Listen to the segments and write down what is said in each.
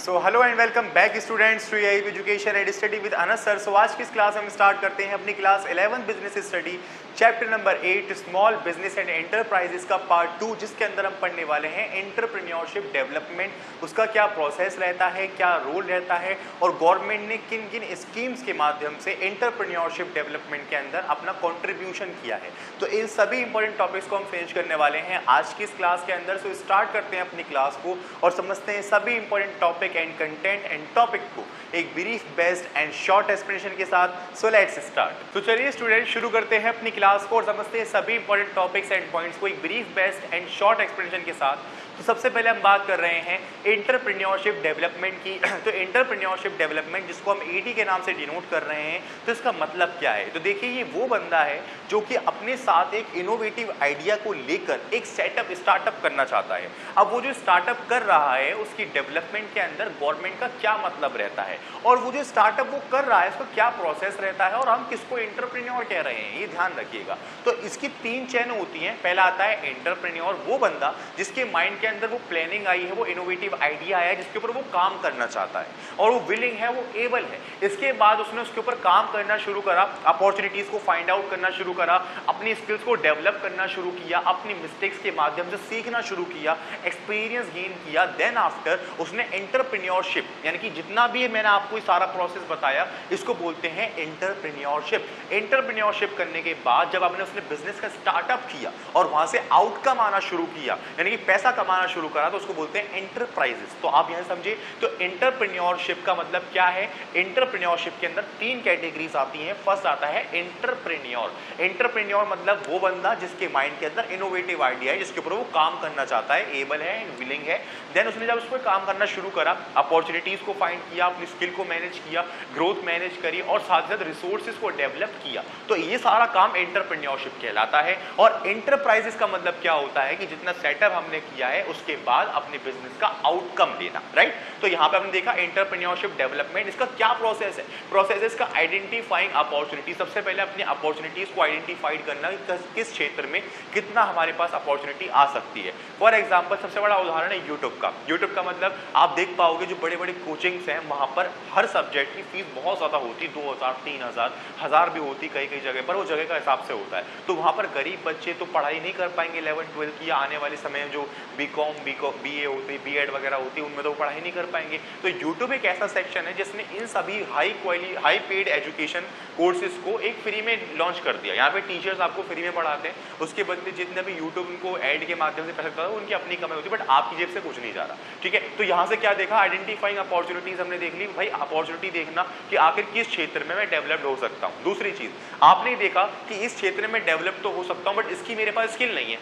So hello and welcome back students to AI education and study with Anas sir. So आज की इस class हम start करते हैं अपनी class 11 business study chapter number 8 small business and enterprises का part 2, जिसके अंदर हम पढ़ने वाले हैं एंटरप्रेन्योरशिप डेवलपमेंट, उसका क्या प्रोसेस रहता है, क्या रोल रहता है और गवर्नमेंट ने किन किन स्कीम्स के माध्यम से एंटरप्रेन्योरशिप डेवलपमेंट के अंदर अपना कॉन्ट्रीब्यूशन किया है। तो इन सभी इंपॉर्टेंट टॉपिक्स को हम फिनिश करने वाले हैं आज की इस क्लास के अंदर। सो स्टार्ट करते हैं अपनी क्लास को और समझते हैं सभी important topic and content and topic को एक brief based and short explanation के साथ। So let's start. तो चलिए स्टूडेंट शुरू करते हैं अपनी क्लास को और समझते हैं सभी इंपॉर्टेंट टॉपिक्स एंड पॉइंट्स को एक brief based and short explanation के साथ। तो सबसे पहले हम बात कर रहे हैं एंटरप्रेन्योरशिप डेवलपमेंट की। तो एंटरप्रेन्योरशिप डेवलपमेंट जिसको हम एडी के नाम से डिनोट कर रहे हैं, तो इसका मतलब क्या है? तो देखिए ये वो बंदा है जो कि अपने साथ एक इनोवेटिव आइडिया को लेकर एक सेटअप स्टार्टअप करना चाहता है। अब वो जो स्टार्टअप कर रहा है उसकी डेवलपमेंट के अंदर गवर्नमेंट का क्या मतलब रहता है और वो जो स्टार्टअप वो कर रहा है उसका क्या प्रोसेस रहता है और हम किसको एंटरप्रेन्योर कह रहे हैं, ये ध्यान रखिएगा। तो इसकी तीन चेन होती हैं। पहला आता है एंटरप्रेन्योर, वो बंदा जिसके माइंड के अंदर वो प्लानिंग आई है, वो इनोवेटिव आइडिया आया जिसके ऊपर वो काम करना चाहता है और वो विलिंग है, वो एबल है। इसके बाद उसने उसके ऊपर काम करना शुरू करा, अपॉर्चुनिटीज को फाइंड आउट करना शुरू करा, अपनी स्किल्स को डेवलप करना शुरू किया, अपनी मिस्टेक्स के माध्यम से सीखना शुरू किया, एक्सपीरियंस गेन किया। देन आफ्टर उसने एंटरप्रेन्योरशिप, यानी कि जितना भी मैंने आपको सारा प्रोसेस बताया इसको बोलते हैं एंटरप्रेन्योरशिप। एंटरप्रेन्योरशिप करने के बाद जब आपने उसने बिजनेस का स्टार्टअप किया और वहां से आउटकम आना शुरू किया, यानी कि पैसा कमाना शुरू करा, तो उसको बोलते हैं एंटरप्राइजेस। तो आप यहां समझिए, तो एंटरप्रेन्योरशिप का मतलब क्या है? एंटरप्रेन्योरशिप के अंदर तीन कैटेगरीज आती हैं। फर्स्ट आता है एंटरप्रेन्योर। एंटरप्रेन्योर मतलब वो बंदा जिसके माइंड के अंदर इनोवेटिव आइडिया है, जिसके ऊपर वो काम करना चाहता है, एबल है एंड विलिंग है। देन उसने जब उस पर काम करना शुरू करा, अपॉर्चुनिटीज को फाइंड किया, अपनी स्किल को मैनेज किया, ग्रोथ मैनेज करी और साथ साथ रिसोर्सेज को डेवलप किया, तो ये सारा काम एंटरप्रेन्योरशिप कहलाता है। और एंटरप्राइजेस का मतलब क्या होता है कि जितना सेटअप हमने किया है उसके बाद अपने बिजनेस का आउटकम लेना, राइट। तो यहाँ पे हमने देखा एंटरप्रेन्योरशिप डेवलपमेंट, इसका क्या प्रोसेस है? प्रोसेस का आइडेंटिफाइंग अपॉर्चुनिटी। सबसे पहले अपनी अपॉर्चुनिटीज को आइडेंटिफाइड करना, किस क्षेत्र में कितना हमारे पास अपॉर्चुनिटी आ सकती है। फॉर एग्जाम्पल सबसे बड़ा उदाहरण है यूट्यूब का। यूट्यूब का मतलब आप देख पाओगे जो बड़े बड़े कोचिंग्स हैं वहां पर हर सब्जेक्ट की फीस बहुत ज्यादा होती, 2000 3000 1000 भी होती कई कई जगह पर, वो जगह का हिसाब से होता है। तो वहां पर गरीब बच्चे तो पढ़ाई नहीं कर पाएंगे 11 12 की, या आने वाले समय जो बीकॉम बीए होती, बीएड वगैरह होती, उनमें तो पढ़ाई नहीं कर पाएंगे। तो यूट्यूब एक ऐसा सेक्शन है जिसने इन सभी हाई पेड एजुकेशन कोर्सेज को एक फ्री में लॉन्च कर दिया। यहाँ पे टीचर्स आपको फ्री में पढ़ाते हैं, उसके बदले जितने भी यूट्यूब उनको एड के माध्यम से पैसा करता है उनकी अपनी कमाई होती है, बट आपकी जेब से कुछ नहीं जा रहा, ठीक है। तो यहाँ से क्या देखा? आइडेंटिफाइंग अपॉर्चुनिटीज हमने देख ली। भाई अपॉर्चुनिटी देखना कि आखिर किस क्षेत्र में मैं डेवलप्ड हो सकता हूँ। दूसरी चीज आपने देखा कि इस क्षेत्र में डेवलप तो हो सकता हूँ बट इसकी मेरे पास स्किल नहीं है।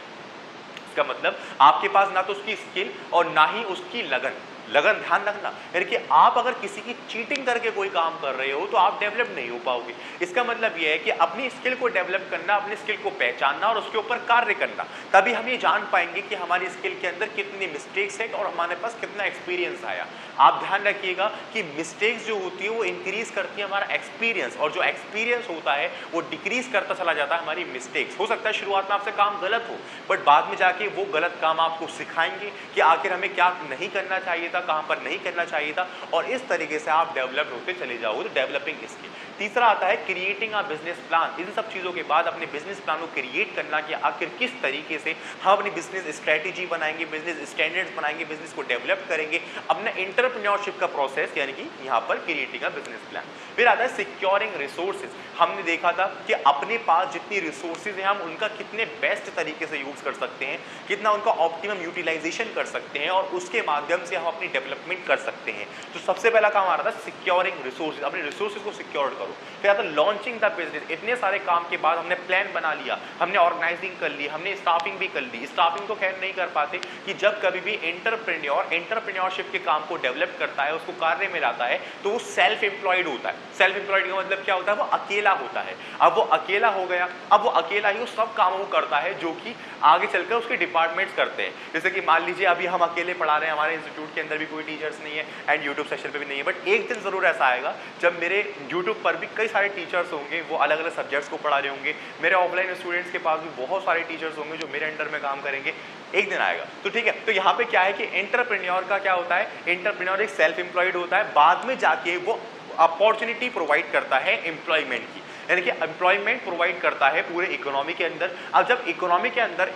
इसका मतलब आपके पास ना तो उसकी स्किल और ना ही उसकी लगन। ध्यान रखना, यानी कि आप अगर किसी की चीटिंग करके कोई काम कर रहे हो तो आप डेवलप नहीं हो पाओगे। इसका मतलब यह है कि अपनी स्किल को डेवलप करना, अपनी स्किल को पहचानना और उसके ऊपर कार्य करना, तभी हम ये जान पाएंगे कि हमारी स्किल के अंदर कितनी मिस्टेक्स है और हमारे पास कितना एक्सपीरियंस आया। आप ध्यान रखिएगा कि मिस्टेक्स जो होती है वो इंक्रीज करती है हमारा एक्सपीरियंस, और जो एक्सपीरियंस होता है वो डिक्रीज करता चला जाता है हमारी मिस्टेक्स। हो सकता है शुरुआत में आपसे काम गलत हो, बट बाद में जाके वो गलत काम आपको सिखाएंगे कि आखिर हमें क्या नहीं करना चाहिए था, कहां पर नहीं करना चाहिए था, और इस तरीके से आप डेवलप होते चले जाओगे। तो डेवलपिंग स्किल। तीसरा आता है क्रिएटिंग अ बिजनेस प्लान। इन सब चीजों के बाद अपने बिजनेस प्लान को क्रिएट करना कि आखिर किस तरीके से हम अपनी बिजनेस स्ट्रेटेजी बनाएंगे, बिजनेस स्टैंडर्ड्स बनाएंगे, बिजनेस को डेवलप करेंगे, अपना एंटरप्रेन्योरशिप का प्रोसेस, यानी कि यहाँ पर क्रिएटिंग अ बिजनेस प्लान। फिर आता है सिक्योरिंग रिसोर्सेज। हमने देखा था कि अपने पास जितनी रिसोर्सेज हैं हम उनका कितने बेस्ट तरीके से यूज कर सकते हैं, कितना उनका ऑप्टिमम यूटिलाइजेशन कर सकते हैं और उसके माध्यम से हम अपनी डेवलपमेंट कर सकते हैं। तो सबसे पहला काम आ रहा था सिक्योरिंग रिसोर्सेज, अपने रिसोर्सेज को सिक्योर करो। फिर आता है लॉन्चिंग द बिजनेस। इतने सारे काम के बाद हमने प्लान बना लिया, हमने ऑर्गेनाइजिंग कर ली, हमने स्टाफिंग भी कर ली। स्टाफिंग तो खैर नहीं कर पाते कि जब कभी भी एंटरप्रेन्योरशिप के काम को डेवलप करता है, उसको कार्य में लाता है, तो वो सेल्फ एम्प्लॉयड होता है। सेल्फ एम्प्लॉयड का मतलब क्या होता है? वो अकेला होता है। अब वो अकेला हो गया, अब वो अकेला ही उस सब कामों को करता है जो कि आगे चलकर उसके डिपार्टमेंट्स करते हैं। जैसे कि मान लीजिए अभी हम अकेले पढ़ा रहे हैं, हमारे इंस्टीट्यूट के अंदर अंदर भी कोई टीचर्स नहीं है एंड यूट्यूब सेशन पे भी नहीं है, बट एक दिन ज़रूर ऐसा आएगा जब मेरे यूट्यूब पर भी कई सारे टीचर्स होंगे, वो अलग अलग सब्जेक्ट्स को पढ़ा रहे होंगे, मेरे ऑफलाइन स्टूडेंट्स के पास भी बहुत सारे टीचर्स होंगे जो मेरे अंडर में काम करेंगे, एक दिन आएगा। तो ठीक है, तो यहाँ पे क्या है कि एंटरप्रेन्योर का क्या होता है, एंटरप्रेन्योर एक सेल्फ एम्प्लॉयड होता है, बाद में जाके वो अपॉर्चुनिटी प्रोवाइड करता है एम्प्लॉयमेंट की, यानी कि एम्प्लॉयमेंट प्रोवाइड करता है पूरे इकोनॉमी के अंदर। अब जब इकोनॉमी के अंदर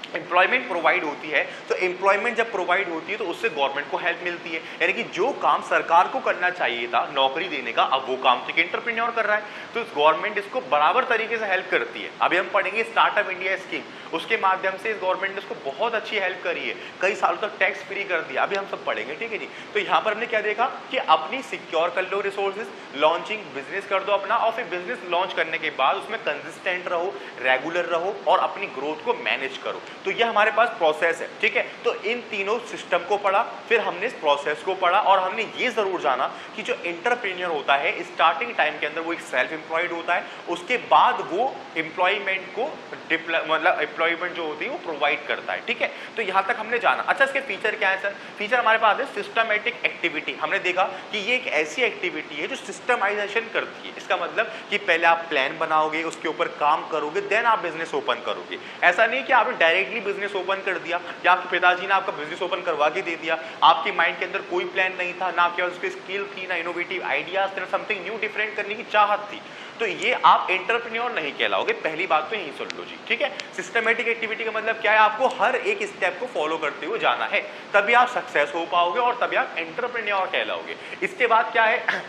एम्प्लॉयमेंट प्रोवाइड होती है, तो एम्प्लॉयमेंट जब प्रोवाइड होती है तो उससे गवर्नमेंट को हेल्प मिलती है, यानी कि जो काम सरकार को करना चाहिए था नौकरी देने का, अब वो काम तो एंटरप्रेन्योर कर रहा है, तो गवर्नमेंट इसको बराबर तरीके से हेल्प करती है। अभी हम पढ़ेंगे स्टार्टअप इंडिया स्कीम, उसके माध्यम से इस गवर्नमेंट ने इसको बहुत अच्छी हेल्प करी है, कई सालों तक टैक्स फ्री कर दिया, अभी हम सब पढ़ेंगे, ठीक है जी। तो यहाँ पर हमने क्या देखा कि अपनी सिक्योर कर लो रिसोर्सेज, लॉन्चिंग बिजनेस कर दो अपना, और फिर बिजनेस लॉन्च करने के बाद उसमें कंसिस्टेंट रहो, रेगुलर रहो और अपनी ग्रोथ को मैनेज करो। तो ये हमारे पास प्रोसेस है, ठीक है। तो इन तीनों सिस्टम को पढ़ा, फिर हमने इस प्रोसेस को पढ़ा, और हमने ये जरूर जाना कि जो एंटरप्रेन्योर होता है स्टार्टिंग टाइम के अंदर वो एक सेल्फ एम्प्लॉयड होता है, उसके बाद वो एम्प्लॉयमेंट को मतलब एम्प्लॉयमेंट जो होती है वो प्रोवाइड करता है, ठीक है। तो यहाँ तक हमने जाना। अच्छा, इसके फीचर क्या है सर? फीचर हमारे पास है सिस्टमैटिक एक्टिविटी। हमने देखा कि ये एक ऐसी एक्टिविटी है जो सिस्टमाइजेशन करती है। इसका मतलब कि पहले आप प्लान बनाओगे, उसके ऊपर काम करोगे, देन आप बिजनेस ओपन करोगे। ऐसा नहीं कि आपने डायरेक्टली बिजनेस ओपन कर दिया या आपके पिताजी ने आपका बिजनेस ओपन करवा के दे दिया, आपके माइंड के अंदर कोई प्लान नहीं था, ना आपके पास उसकी स्किल थी, ना इनोवेटिव आइडियाज थे, ना समथिंग न्यू डिफरेंट करने की चाहत थी, तो ये आप एंटरप्रेन्योर नहीं कहलाओगे। पहली बात तो यही सुन लो जी, ठीक है। सिस्टमैटिक एक्टिविटी का मतलब क्या है? आपको हर एक स्टेप को फॉलो करते हुए जाना है, तभी आप सक्सेस हो पाओगे और तभी आप एंटरप्रेन्योर कहलाओगे। इसके बाद क्या है?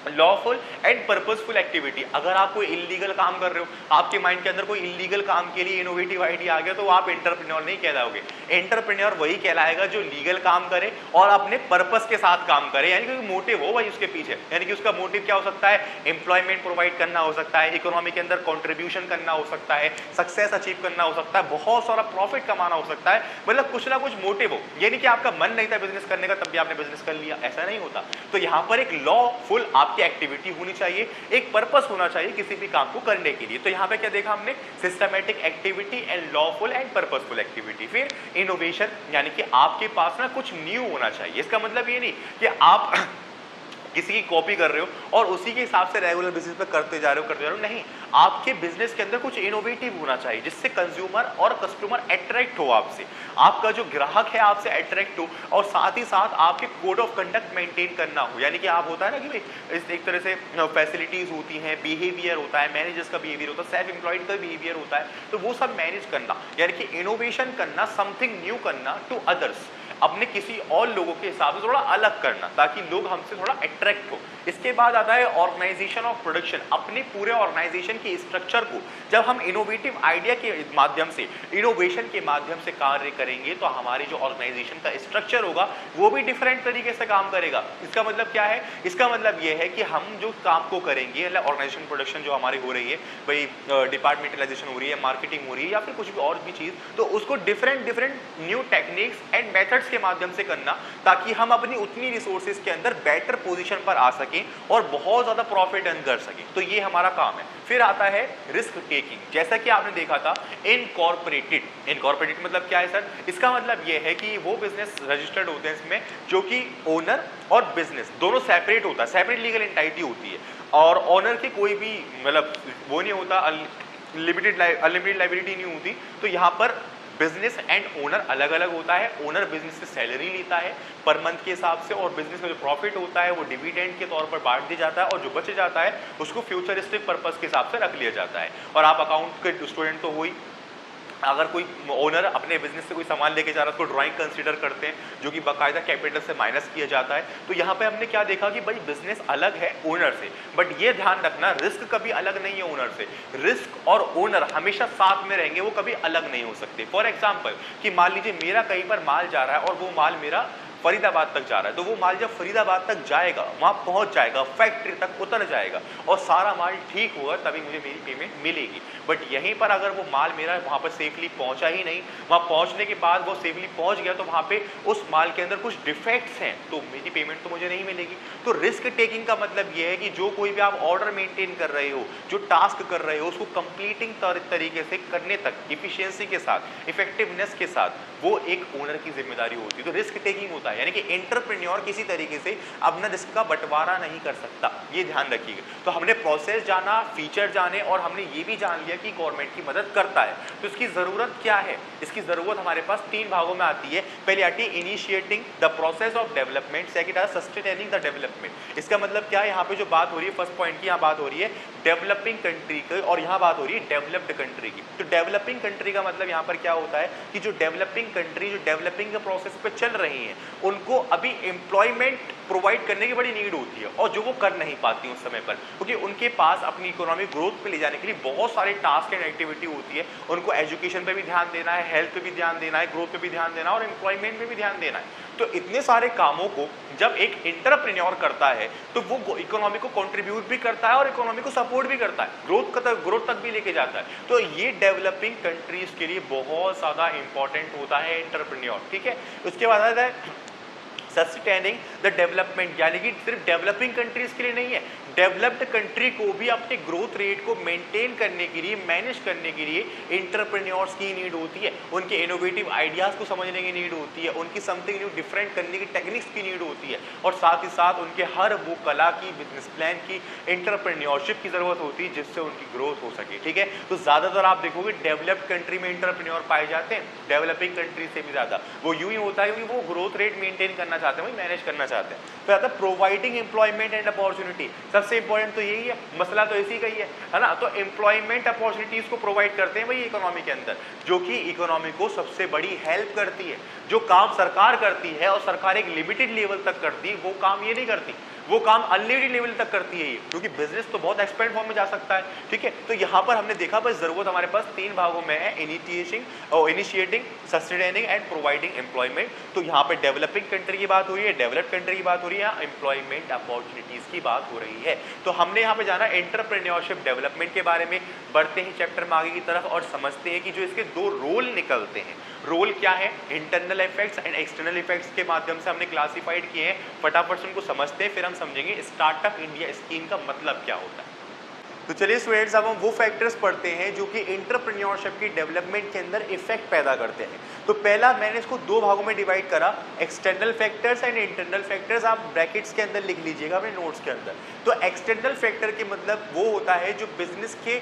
Lawful and purposeful activity. अगर आप कोई इलीगल काम कर रहे हो, आपके माइंड के अंदर कोई इलीगल काम के लिए इनोवेटिव आइडिया आ गया, तो आप एंटरप्रेन्योर नहीं कहलाओगे। एंटरप्रेन्योर वही कहलाएगा जो लीगल काम करे और अपने पर्पस के साथ काम करे, यानी कि मोटिव हो भाई उसके पीछे, यानी कि उसका मोटिव क्या हो सकता है? एम्प्लॉयमेंट प्रोवाइड करना हो सकता है, इकोनॉमी के अंदर कॉन्ट्रीब्यूशन करना हो सकता है, सक्सेस अचीव करना हो सकता है, बहुत सारा प्रॉफिट कमाना हो सकता है, मतलब कुछ ना कुछ मोटिव हो। ये नहीं कि आपका मन नहीं था बिजनेस करने का तब भी आपने बिजनेस कर लिया, ऐसा नहीं होता। तो यहाँ पर एक लॉफुल की एक्टिविटी होनी चाहिए, एक पर्पस होना चाहिए किसी भी काम को करने के लिए। तो यहाँ पे क्या देखा हमने? Systematic activity and lawful and purposeful activity. फिर इनोवेशन, यानी कि आपके पास ना कुछ न्यू होना चाहिए। इसका मतलब ये नहीं कि आप किसी की कॉपी कर रहे हो और उसी के हिसाब से रेगुलर बिजनेस पे करते जा रहे हो, नहीं। आपके बिजनेस के अंदर कुछ इनोवेटिव होना चाहिए जिससे कंज्यूमर और कस्टमर अट्रैक्ट हो आपसे, आपका जो ग्राहक है आपसे अट्रैक्ट हो, और साथ ही साथ आपके कोड ऑफ कंडक्ट मेंटेन करना हो, यानी कि आप होता है ना कि भाई इस एक तरह से फैसिलिटीज होती हैं, बिहेवियर होता है, मैनेजर्स का बिहेवियर होता है, सेल्फ एम्प्लॉयड का बिहेवियर होता है, तो वो सब मैनेज करना, यानी कि इनोवेशन करना, समथिंग न्यू करना टू अदर्स, अपने किसी और लोगों के हिसाब से थोड़ा अलग करना ताकि लोग हमसे थोड़ा अट्रैक्ट हो। इसके बाद आता है ऑर्गेनाइजेशन ऑफ प्रोडक्शन। अपने पूरे ऑर्गेनाइजेशन के स्ट्रक्चर को जब हम इनोवेटिव आइडिया के माध्यम से, इनोवेशन के माध्यम से कार्य करेंगे, तो हमारी जो ऑर्गेनाइजेशन का स्ट्रक्चर होगा वो भी डिफरेंट तरीके से काम करेगा। इसका मतलब क्या है? इसका मतलब ये है कि हम जो काम को करेंगे, ऑर्गेनाइजेशन प्रोडक्शन जो हमारी हो रही है, भाई डिपार्टमेंटलाइजेशन हो रही है, मार्केटिंग हो रही है या फिर कुछ भी और भी चीज़, तो उसको different new techniques and methods के माध्यम से करना ताकि हम अपनी उतनी रिसोर्सेज के अंदर बेटर पोजीशन पर आ सकें और बहुत ज्यादा प्रॉफिट अर्न कर सकें। तो ये हमारा काम है। फिर आता है रिस्क टेकिंग। जैसा कि आपने देखा था इनकॉर्पोरेटेड। इनकॉर्पोरेटेड मतलब क्या है सर? इसका मतलब ये है कि वो बिजनेस रजिस्टर्ड होते हैं इसमें जो कि ओनर और बिजनेस दोनों सेपरेट होता है, सेपरेट लीगल एंटिटी होती है, और ओनर की कोई भी मतलब वो नहीं होता, अनलिमिटेड लायबिलिटी नहीं होती। तो यहाँ पर बिजनेस एंड ओनर अलग अलग होता है। ओनर बिजनेस से सैलरी लेता है पर मंथ के हिसाब से, और बिजनेस में जो प्रॉफिट होता है वो डिविडेंड के तौर पर बांट दिया जाता है, और जो बच जाता है उसको फ्यूचरिस्टिक पर्पस के हिसाब से रख लिया जाता है। और आप अकाउंट के स्टूडेंट तो हुई, अगर कोई ओनर अपने बिजनेस से कोई सामान लेके जा रहा है उसको ड्राइंग कंसीडर करते हैं जो कि बाकायदा कैपिटल से माइनस किया जाता है। तो यहाँ पे हमने क्या देखा कि भाई बिजनेस अलग है ओनर से, बट ये ध्यान रखना रिस्क कभी अलग नहीं है ओनर से। रिस्क और ओनर हमेशा साथ में रहेंगे, वो कभी अलग नहीं हो सकते। फॉर एग्जाम्पल कि मान लीजिए मेरा कहीं पर माल जा रहा है और वो माल मेरा फरीदाबाद तक जा रहा है, तो वो माल जब फरीदाबाद तक जाएगा, वहाँ पहुँच जाएगा, फैक्ट्री तक उतर जाएगा और सारा माल ठीक होगा, तभी मुझे मेरी पेमेंट मिलेगी। बट यहीं पर अगर वो माल मेरा वहाँ पर सेफली पहुँचा ही नहीं, वहाँ पहुँचने के बाद वो सेफली पहुँच गया तो वहाँ पे उस माल के अंदर कुछ डिफेक्ट्स हैं, तो मेरी पेमेंट तो मुझे नहीं मिलेगी। तो रिस्क टेकिंग का मतलब ये है कि जो कोई भी आप ऑर्डर मेंटेन कर रहे हो, जो टास्क कर रहे हो, उसको कंप्लीटिंग तरीके से करने तक इफिशियंसी के साथ, इफेक्टिवनेस के साथ, वो एक ओनर की जिम्मेदारी होती है। तो रिस्क टेकिंग होता है, यानी कि एंटरप्रेन्योर किसी तरीके से अपना रिस्क का बंटवारा नहीं कर सकता, ये ध्यान रखिएगा। तो हमने प्रोसेस जाना, फीचर जाने और हमने ये भी जान लिया कि गवर्नमेंट की मदद करता है। तो इसकी जरूरत क्या है? इसकी जरूरत हमारे पास 3 भागों में आती है। पहले आती है initiating the process of development, second है सस्टेनिंग द डेवलपमेंट। इसका मतलब क्या है? यहाँ पे जो बात हो रही है, फर्स्ट पॉइंट की यहाँ बात हो रही है डेवलपिंग कंट्री की और यहाँ बात हो रही है डेवलप्ड कंट्री की। तो डेवलपिंग कंट्री का मतलब यहाँ पर क्या होता है कि जो डेवलपिंग कंट्री जो डेवलपिंग के प्रोसेस पे चल रही हैं, उनको अभी एम्प्लॉयमेंट प्रोवाइड करने की बड़ी नीड होती है और जो वो कर नहीं पाती उस समय पर, क्योंकि उनके पास अपनी इकोनॉमिक ग्रोथ पे ले जाने के लिए बहुत सारे टास्क एंड एक्टिविटी होती है। उनको एजुकेशन पे भी ध्यान देना है, हेल्थ पे भी ध्यान देना है, ग्रोथ पे भी ध्यान देना है और एम्प्लॉयमेंट पे भी ध्यान देना है। तो इतने सारे कामों को जब एक एंटरप्रेन्योर करता है तो वो इकोनॉमी को कंट्रीब्यूट भी करता है और इकोनॉमी को सपोर्ट भी करता है, ग्रोथ तक भी लेके जाता है। तो ये डेवलपिंग कंट्रीज के लिए बहुत ज़्यादा इंपॉर्टेंट होता है एंटरप्रेन्योर, ठीक है। उसके बाद आता है सस्टेनिंग द डेवलपमेंट, यानी कि सिर्फ डेवलपिंग कंट्रीज के लिए नहीं है, डेवलप्ड कंट्री को भी अपने ग्रोथ रेट को मेंटेन करने के लिए, मैनेज करने के लिए एंटरप्रेन्योर्स की नीड होती है। उनके इनोवेटिव आइडियाज़ को समझने की नीड होती है, उनकी समथिंग न्यू डिफरेंट करने की टेक्निक्स की नीड होती है और साथ ही साथ उनके हर वो कला की, बिजनेस प्लान की, एंटरप्रेन्योरशिप की ज़रूरत होती है जिससे उनकी ग्रोथ हो सके, ठीक है। तो ज़्यादातर आप देखोगे डेवलप्ड कंट्री में एंटरप्रेन्योर पाए जाते हैं, डेवलपिंग कंट्री से भी ज़्यादा। वो यूँ ही होता है क्योंकि वो ग्रोथ रेट मेंटेन करना चाहते हैं, वही मैनेज करना चाहते हैं। फिर आता है प्रोवाइडिंग एम्प्लॉयमेंट एंड अपॉर्चुनिटी। सबसे इंपॉर्टेंट तो यही है, मसला तो इसी का ही है ना। तो एम्प्लॉयमेंट अपॉर्चुनिटीज को प्रोवाइड करते हैं वही इकोनॉमी के अंदर, जो कि इकोनॉमी को सबसे बड़ी हेल्प करती है। जो काम सरकार करती है और सरकार एक लिमिटेड लेवल तक करती है, वो काम ये नहीं करती, वो काम अनलिमिटेड लेवल तक करती है ये, क्योंकि बिजनेस तो बहुत एक्सपेंड फॉर्म में जा सकता है, ठीक है। तो यहाँ पर हमने देखा बस जरूरत हमारे पास 3 भागों में है, initiating, sustaining and providing employment. तो यहाँ पे डेवलपिंग कंट्री की बात हो रही है, डेवलप्ड कंट्री की बात हो रही है, एम्प्लॉयमेंट अपॉर्चुनिटीज की बात हो रही है। तो हमने यहाँ पे जाना एंटरप्रेन्योरशिप डेवलपमेंट के बारे में। बढ़ते हैं चैप्टर में आगे की तरफ और समझते हैं कि जो इसके 2 रोल निकलते हैं, रोल क्या है, internal effects and external effects के माध्यम से हमने क्लासिफाइड किए हैं। फटाफट से उनको समझते हैं, फिर हम समझेंगे स्टार्टअप इंडिया स्कीम का मतलब क्या होता है। तो चलिए स्टूडेंट्स, अब हम वो फैक्टर्स पढ़ते हैं जो कि एंटरप्रेन्योरशिप की डेवलपमेंट के अंदर इफेक्ट पैदा करते हैं। तो पहला मैंने इसको 2 भागों में डिवाइड करा, external factors and internal factors. आप ब्रैकेट्स के अंदर लिख लीजिएगा अपने नोट्स के अंदर। तो एक्सटर्नल फैक्टर के मतलब वो होता है जो बिजनेस के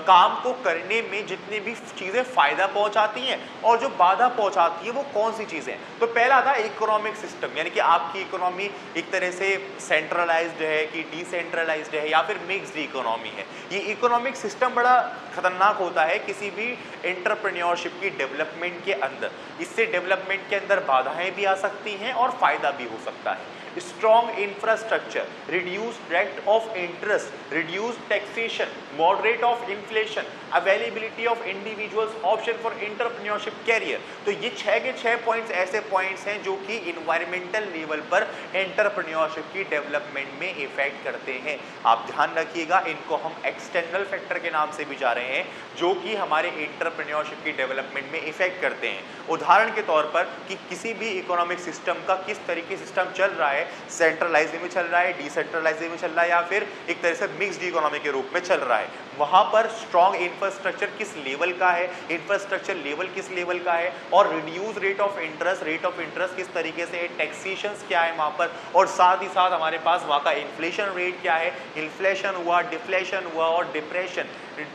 काम को करने में जितनी भी चीज़ें फ़ायदा पहुंचाती हैं और जो बाधा पहुंचाती है वो कौन सी चीज़ें हैं। तो पहला था इकोनॉमिक सिस्टम, यानी कि आपकी इकोनॉमी एक तरह से सेंट्रलाइज्ड है कि डिसेंट्रलाइज्ड है या फिर मिक्स्ड इकोनॉमी है। ये इकोनॉमिक सिस्टम बड़ा खतरनाक होता है किसी भी एंटरप्रेन्योरशिप की डेवलपमेंट के अंदर। इससे डेवलपमेंट के अंदर बाधाएं भी आ सकती हैं और फायदा भी हो सकता है। Strong infrastructure, reduced rate of interest, reduced taxation, moderate of inflation, availability of individuals, option for entrepreneurship career. तो ये 6 के 6 पॉइंट्स ऐसे पॉइंट्स हैं जो कि इन्वायरमेंटल लेवल पर एंटरप्रेन्योरशिप की डेवलपमेंट में इफेक्ट करते हैं। आप ध्यान रखिएगा, इनको हम एक्सटर्नल फैक्टर के नाम से भी जा रहे हैं जो कि हमारे एंटरप्रेन्योरशिप की डेवलपमेंट में इफेक्ट करते हैं। उदाहरण के तौर पर कि किसी भी इकोनॉमिक सिस्टम का किस तरीके सिस्टम चल रहा है, सेंट्रलाइज में चल रहा है, डिसेंट्रलाइज में चल रहा है या फिर एक तरह से मिक्स्ड इकोनॉमी के रूप में चल रहा है, वहां पर स्ट्रॉन्ग इंफ्रास्ट्रक्चर किस लेवल का है, इंफ्रास्ट्रक्चर लेवल किस लेवल का है, और रिड्यूस रेट ऑफ इंटरेस्ट किस तरीके से है, टैक्सेशंस क्या है वहां पर, और साथ ही साथ हमारे पास वहां का इन्फ्लेशन रेट क्या है, इन्फ्लेशन हुआ, डिफ्लेशन हुआ और डिप्रेशन,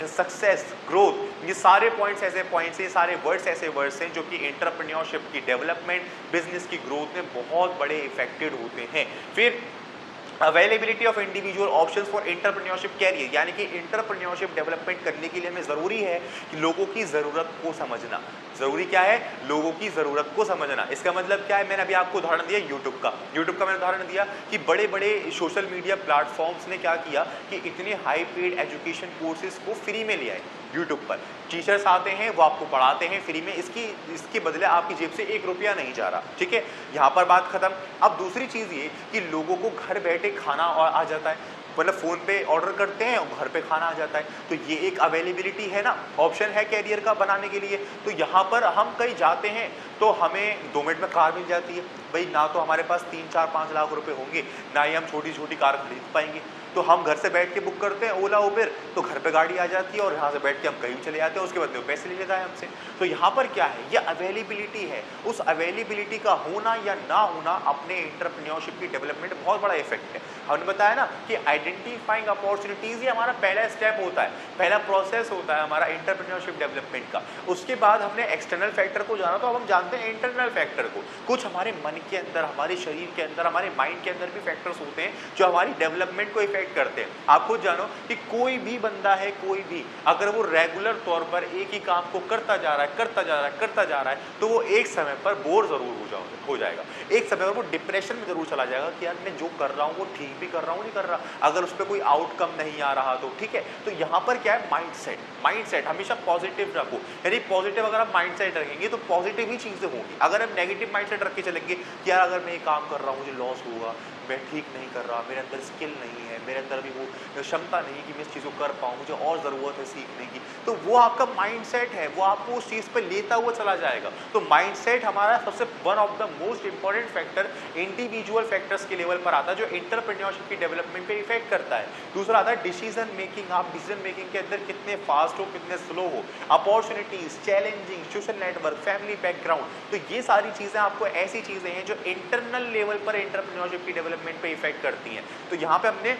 सक्सेस, ग्रोथ। ये सारे पॉइंट्स ऐसे पॉइंट्स हैं, सारे वर्ड्स ऐसे वर्ड्स हैं जो कि एंटरप्रेन्योरशिप की डेवलपमेंट, बिजनेस की ग्रोथ में बहुत बड़े इफेक्टेड होते हैं। फिर availability of individual options for entrepreneurship career, यानी कि एंटरप्रेन्योरशिप डेवलपमेंट करने के लिए हमें ज़रूरी है कि लोगों की ज़रूरत को समझना। ज़रूरी क्या है? लोगों की ज़रूरत को समझना। इसका मतलब क्या है? मैंने अभी आपको उदाहरण दिया यूट्यूब का मैंने उदाहरण दिया कि बड़े बड़े सोशल मीडिया प्लेटफॉर्म्स ने क्या किया कि इतने हाई पेड एजुकेशन कोर्सेज को फ्री में ले आए। यूट्यूब पर। टीचर्स आते हैं, वो आपको पढ़ाते हैं फ्री में, इसके बदले आपकी जेब से 1 रुपया नहीं जा रहा, ठीक है। यहाँ पर बात खत्म। अब दूसरी चीज़ ये कि लोगों को घर बैठे खाना आ जाता है, मतलब फ़ोन पे ऑर्डर करते हैं और घर पे खाना आ जाता है। तो ये एक अवेलेबिलिटी है ना, ऑप्शन है कैरियर का बनाने के लिए। तो यहाँ पर हम कहीं जाते हैं तो हमें 2 मिनट में कार मिल जाती है। भाई ना तो हमारे पास 3, 4, 5 लाख रुपए होंगे, ना ही हम छोटी-छोटी कार खरीद पाएंगे। तो हम घर से बैठ के बुक करते हैं ओला उबेर, तो घर पे गाड़ी आ जाती है और यहाँ से बैठ के हम कहीं भी चले जाते हैं, उसके बदले वो पैसे ले लेता है हमसे। तो यहाँ पर क्या है, ये अवेलेबिलिटी है। उस अवेलेबिलिटी का होना या ना होना अपने एंटरप्रेन्योरशिप की डेवलपमेंट में बहुत बड़ा इफेक्ट है। हमने बताया ना कि आइडेंटिफाइंग अपॉर्चुनिटीज ही हमारा पहला स्टेप होता है, पहला प्रोसेस होता है हमारा एंटरप्रेन्योरशिप डेवलपमेंट का। उसके बाद हमने एक्सटर्नल फैक्टर को जाना, तो अब हम जानते हैं इंटरनल फैक्टर को। कुछ हमारे मन के अंदर, हमारे शरीर के अंदर, हमारे माइंड के अंदर भी फैक्टर्स होते हैं जो हमारी डेवलपमेंट को इफेक्ट करते हैं। आप खुद जानो कि कोई भी बंदा है, कोई भी अगर वो रेगुलर तौर पर एक ही काम को करता जा रहा है, तो वो एक समय पर बोर जरूर हो जाएगा। एक समय पर वो डिप्रेशन में जरूर चला जाएगा कि यार मैं जो कर रहा हूँ वो ठीक भी कर रहा हूँ, नहीं कर रहा, अगर उस पर कोई आउटकम नहीं आ रहा तो, ठीक है। तो यहाँ पर क्या है, माइंडसेट हमेशा पॉजिटिव रखो। यानी पॉजिटिव अगर आप माइंडसेट रखेंगे तो पॉजिटिव ही चीजें होंगी। अगर हम नेगेटिव माइंडसेट रख के चलेंगे कि यार अगर मैं ये काम कर रहा हूँ मुझे लॉस होगा, मैं ठीक नहीं कर रहा, मेरे अंदर स्किल नहीं है, मेरे अंदर अभी वो क्षमता नहीं कि मैं इस चीज़ को कर पाऊँ, मुझे और ज़रूरत है सीखने की, तो वो आपका माइंडसेट है, वो आपको उस चीज़ पे लेता हुआ चला जाएगा। तो माइंडसेट हमारा सबसे one of the most important factor individual factors के लेवल पर आता है, जो एंटरप्रेन्योरशिप की डेवलपमेंट पे इफेक्ट करता है। दूसरा आता है डिसीजन मेकिंग। आप डिसीजन मेकिंग के अंदर कितने फास्ट हो, कितने स्लो हो, opportunities, challenging, social network, family background, तो ये सारी चीज़ें आपको ऐसी चीज़ें हैं जो इंटरनल लेवल पर एंटरप्रेन्योरशिप की डेवलपमेंट पे इफेक्ट करती हैं। तो यहाँ पे हमने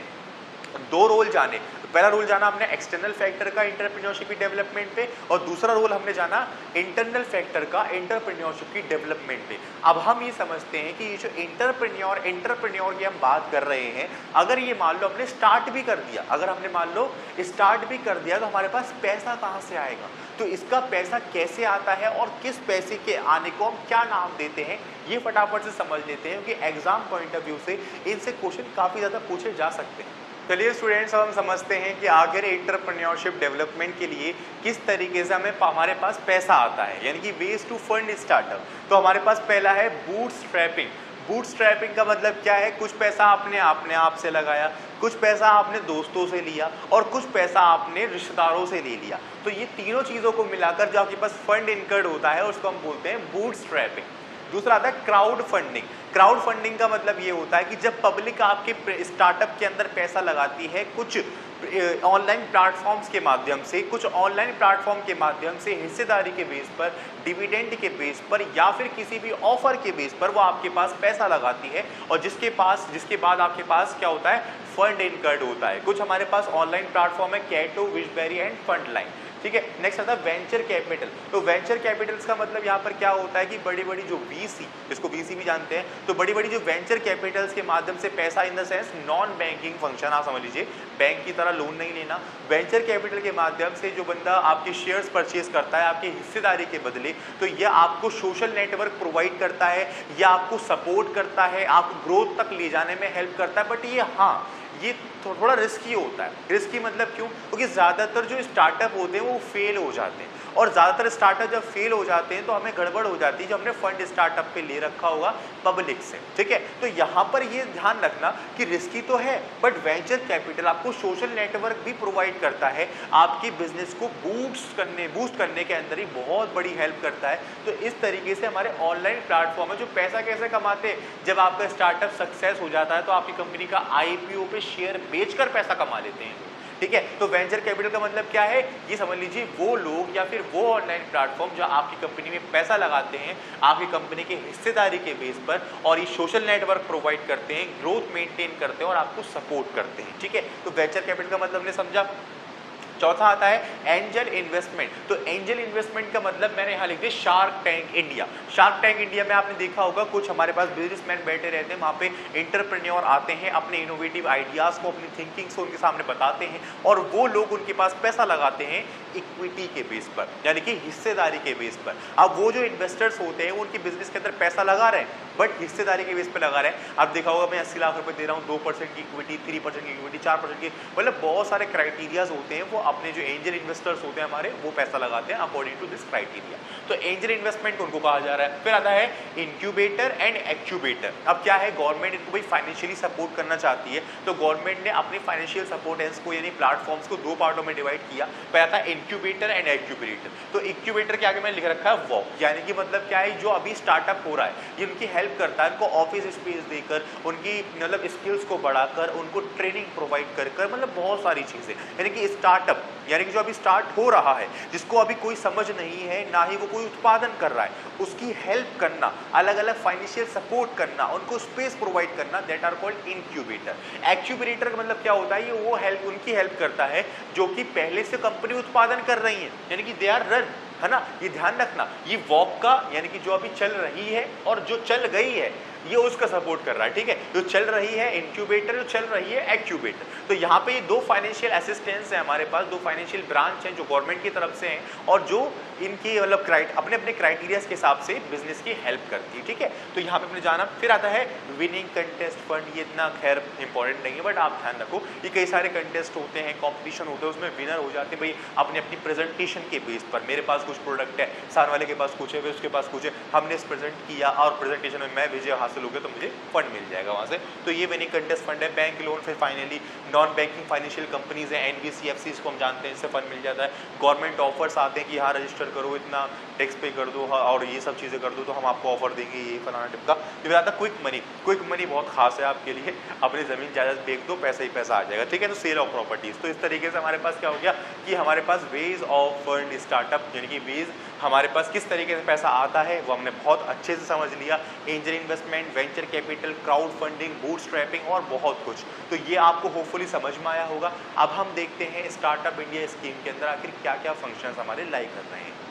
2 रोल जाने। पहला रोल जाना हमने एक्सटर्नल फैक्टर का एंटरप्रेन्योरशिप की डेवलपमेंट पे, और दूसरा रोल हमने जाना इंटरनल फैक्टर का एंटरप्रेन्योरशिप की डेवलपमेंट पे। अब हम ये समझते हैं कि ये जो एंटरप्रेन्योर की हम बात कर रहे हैं, अगर ये मान लो हमने स्टार्ट भी कर दिया, तो हमारे पास पैसा कहाँ से आएगा, तो इसका पैसा कैसे आता है और किस पैसे के आने को हम क्या नाम देते हैं, ये फटाफट से समझ लेते हैं, क्योंकि एग्जाम पॉइंट ऑफ व्यू से इनसे क्वेश्चन काफी ज्यादा पूछे जा सकते हैं। चलिए स्टूडेंट्स, हम समझते हैं कि आखिर एंटरप्रेन्योरशिप डेवलपमेंट के लिए किस तरीके से हमारे पास पैसा आता है, यानी कि वेज टू फंड स्टार्टअप। तो हमारे पास पहला है बूटस्ट्रैपिंग। बूटस्ट्रैपिंग का मतलब क्या है, कुछ पैसा आपने अपने आप से लगाया, कुछ पैसा आपने दोस्तों से लिया और कुछ पैसा आपने रिश्तेदारों से ले लिया। तो ये तीनों चीज़ों को मिलाकर जो आपके पास फंड इनकर्ड होता है उसको हम बोलते हैं बूटस्ट्रैपिंग। दूसरा आता है क्राउड फंडिंग। क्राउड फंडिंग का मतलब ये होता है कि जब पब्लिक आपके स्टार्टअप के अंदर पैसा लगाती है, कुछ ऑनलाइन प्लेटफॉर्म्स के माध्यम से, हिस्सेदारी के बेस पर, डिविडेंड के बेस पर, या फिर किसी भी ऑफर के बेस पर वो आपके पास पैसा लगाती है, और जिसके बाद आपके पास क्या होता है, फंड इनकर्ड होता है। कुछ हमारे पास ऑनलाइन प्लेटफॉर्म है कैटो, विशबेरी एंड फंडलाइन, ठीक है। नेक्स्ट आता है वेंचर कैपिटल। तो वेंचर कैपिटल्स का मतलब यहाँ पर क्या होता है कि बड़ी-बड़ी जो वीसी, जिसको वीसी भी जानते हैं, तो बड़ी-बड़ी जो वेंचर कैपिटल्स के माध्यम से पैसा, in the sense non banking function, आप समझ लीजिए, बैंक की तरह लोन नहीं लेना, वेंचर कैपिटल के माध्यम से जो बंदा आपके शेयर्स परचेज करता है आपकी हिस्सेदारी के बदले, तो यह आपको सोशल नेटवर्क प्रोवाइड करता है, या आपको सपोर्ट करता है, आपको ग्रोथ तक ले जाने में हेल्प करता है। बट ये थोड़ा रिस्की होता है। रिस्की मतलब क्यों? क्योंकि ज़्यादातर जो स्टार्टअप होते हैं वो फेल हो जाते हैं, और ज़्यादातर स्टार्टअप जब फेल हो जाते हैं तो हमें गड़बड़ हो जाती है जो हमने फंड स्टार्टअप पे ले रखा होगा पब्लिक से, ठीक है। तो यहाँ पर ये ध्यान रखना कि रिस्की तो है, बट वेंचर कैपिटल आपको सोशल नेटवर्क भी प्रोवाइड करता है, आपकी बिजनेस को बूस्ट करने के अंदर ही बहुत बड़ी हेल्प करता है। तो इस तरीके से हमारे ऑनलाइन प्लेटफॉर्म है जो पैसा कैसे कमाते हैं, जब आपका स्टार्टअप सक्सेस हो जाता है तो आपकी कंपनी का IPO पे शेयर बेचकर पैसा कमा लेते हैं, ठीक है। तो वेंचर कैपिटल का मतलब क्या है, ये समझ लीजिए वो लोग या फिर वो ऑनलाइन प्लेटफॉर्म जो आपकी कंपनी में पैसा लगाते हैं आपकी कंपनी के हिस्सेदारी के बेस पर, और ये सोशल नेटवर्क प्रोवाइड करते हैं, ग्रोथ मेंटेन करते हैं और आपको सपोर्ट करते हैं, ठीक है। तो वेंचर कैपिटल का मतलब ने समझा। चौथा आता है एंजल इन्वेस्टमेंट। तो एंजल इन्वेस्टमेंट का मतलब मैंने यहाँ लिख दिया shark tank India. Shark tank India में आपने देखा होगा कुछ हमारे पास बिजनेसमैन बैठे रहते हैं, वहाँ पे एंटरप्रेन्योर आते हैं, अपने इनोवेटिव आइडियाज़ को, अपनी थिंकिंग से उनके सामने बताते हैं, और वो लोग उनके पास पैसा लगाते हैं इक्विटी के बेस पर, यानी कि हिस्सेदारी के बेस पर। अब वो जो इन्वेस्टर्स होते हैं उनकी बिजनेस के अंदर पैसा लगा रहे हैं, बट हिस्सेदारी के बेस पर लगा रहे हैं। अब देखा होगा मैं 80 लाख रुपए दे रहा हूँ, 2% की इक्विटी, 3% की इक्विटी, 4% की, मतलब बहुत सारे क्राइटेरियाज होते हैं, वो अपने जो एंजल इन्वेस्टर्स होते हैं हमारे, वो पैसा लगाते हैं अकॉर्डिंग टू दिस क्राइटेरिया। तो एंजल इन्वेस्टमेंट उनको कहा जा रहा है। फिर आता है इंक्यूबेटर एंड एक्यूबेटर। अब क्या है, गवर्नमेंट इनको भाई फाइनेंशियली सपोर्ट करना चाहती है, तो गवर्नमेंट ने अपनी फाइनेंशियल सपोर्टेंस को यानी प्लेटफॉर्म्स को दो पार्टों में डिवाइड किया। पहला था इंक्यूबेटर एंड एक्यूबेटर। तो इंक्यूबेटर के आगे मैंने लिख रखा है वॉक, यानी कि मतलब क्या है, जो अभी स्टार्टअप हो रहा है ये उनकी हेल्प करता है, उनको ऑफिस स्पेस देकर, उनकी मतलब स्किल्स को बढ़ाकर, उनको ट्रेनिंग प्रोवाइड कर कर, मतलब बहुत सारी चीजें, यानी कि स्टार्टअप यानी कि जो अभी स्टार्ट हो रहा है, जिसको अभी कोई समझ नहीं है, ना ही वो कोई उत्पादन कर रहा है, उसकी हेल्प करना, अलग अलग फाइनेंशियल सपोर्ट करना, उनको स्पेस प्रोवाइड करना, दैट आर कॉल्ड इंक्यूबेटर। एक्यूबेटर का मतलब क्या होता है, ये वो हेल्प, उनकी हेल्प करता है जो कि पहले से कंपनी उत्पादन कर रही है, यानी कि दे आर रन, है ना। ये ध्यान रखना, ये वॉक का यानी कि जो अभी चल रही है और जो चल गई है ये उसका सपोर्ट कर रहा है, ठीक है। जो चल रही है इंक्यूबेटर, जो चल रही है एक्यूबेटर। तो यहाँ पे ये दो फाइनेंशियल असिस्टेंस है हमारे पास, दो फाइनेंशियल ब्रांच हैं जो गवर्नमेंट की तरफ से हैं और जो इनकी मतलब अपने अपने क्राइटेरियाज के हिसाब से बिजनेस की हेल्प करती है, ठीक है। तो यहाँ पे अपने जाना। फिर आता है विनिंग कंटेस्ट फंड। ये इतना खैर इंपॉर्टेंट नहीं है, बट आप ध्यान रखो ये कई सारे कंटेस्ट होते हैं, कॉम्पिटिशन होते हैं, उसमें विनर हो जाते हैं भाई अपने अपनी प्रेजेंटेशन के बेस पर। मेरे पास कुछ प्रोडक्ट है, सामने वाले के पास कुछ है, उसके पास कुछ है, हमने इस प्रेजेंट किया और प्रेजेंटेशन में मैं विजय हासिल हो गया तो मुझे फंड मिल जाएगा वहाँ से। तो ये विनिंग कंटेस्ट फंड है। बैंक लोन, फिर finally non banking financial companies है, एनबीसीएफसी को हम जानते हैं, इससे फंड मिल जाता है। गवर्नमेंट ऑफर्स आते हैं कि हाँ रजिस्टर करो, इतना टैक्स पे कर दो, हाँ, और ये सब चीज़ें कर दो तो हम आपको ऑफर देंगे, ये फलाना टिप का। फिर आता है क्विक मनी। क्विक मनी बहुत खास है आपके लिए, अपनी ज़मीन जायदाद बेच दो, पैसा ही पैसा आ जाएगा, ठीक है। तो सेल ऑफ प्रॉपर्टीज। तो इस तरीके से हमारे पास क्या हो गया कि हमारे पास वेज ऑफ फंड स्टार्टअप, यानी कि वेज हमारे पास किस तरीके से पैसा आता है वो हमने बहुत अच्छे से समझ लिया। Angel investment, venture capital, crowd funding, bootstrapping और बहुत कुछ। तो ये आपको होपफुली समझ में आया होगा। अब हम देखते हैं स्टार्टअप इंडिया स्कीम के अंदर आखिर क्या क्या फंक्शंस हमारे लाई कर रहे हैं।